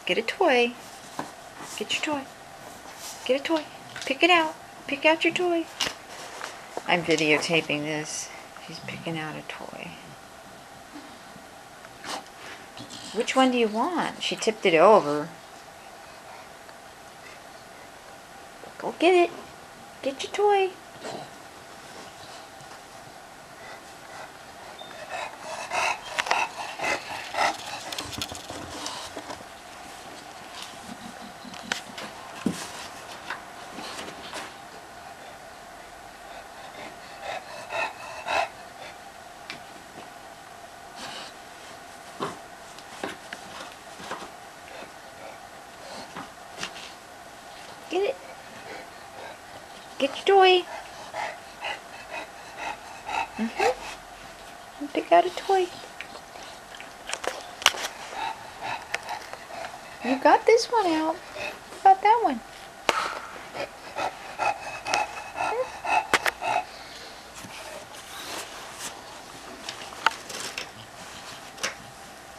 Get a toy. Get your toy. Get a toy. Pick it out. Pick out your toy. I'm videotaping this. She's picking out a toy. Which one do you want? She tipped it over. Go get it. Get your toy. Get it. Get your toy. Pick out a toy. You got this one out. How about that one?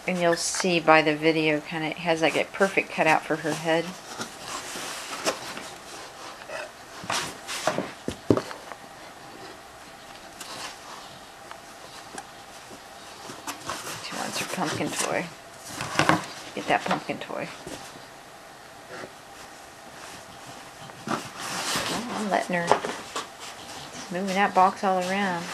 And you'll see by the video, kind of has like a perfect cutout for her head. She wants her pumpkin toy. Get that pumpkin toy. Oh, I'm letting her. She's moving that box all around.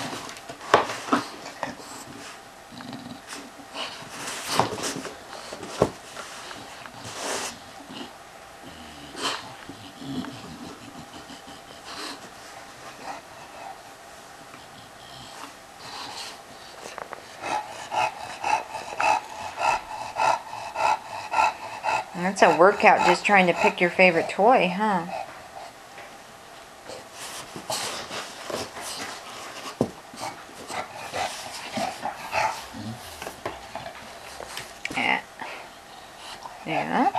That's a workout just trying to pick your favorite toy, huh? Yeah.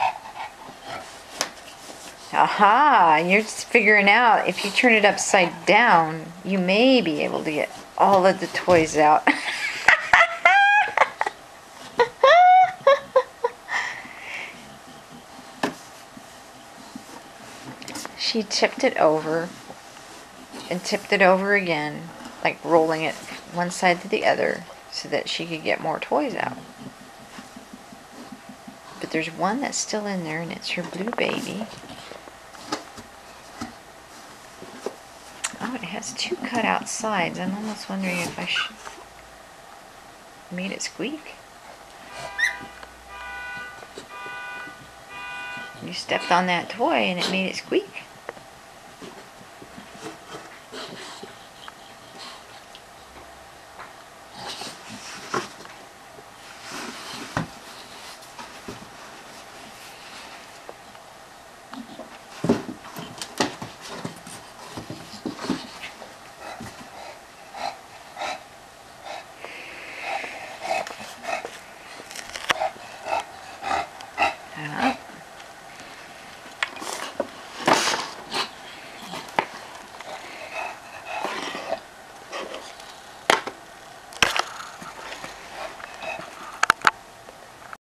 Aha! You're just figuring out if you turn it upside down, you may be able to get all of the toys out. She tipped it over and tipped it over again, like rolling it one side to the other so that she could get more toys out. But there's one that's still in there, and it's her blue baby. Oh, it has two cut out sides. I'm almost wondering if I should made it squeak. You stepped on that toy and it made it squeak.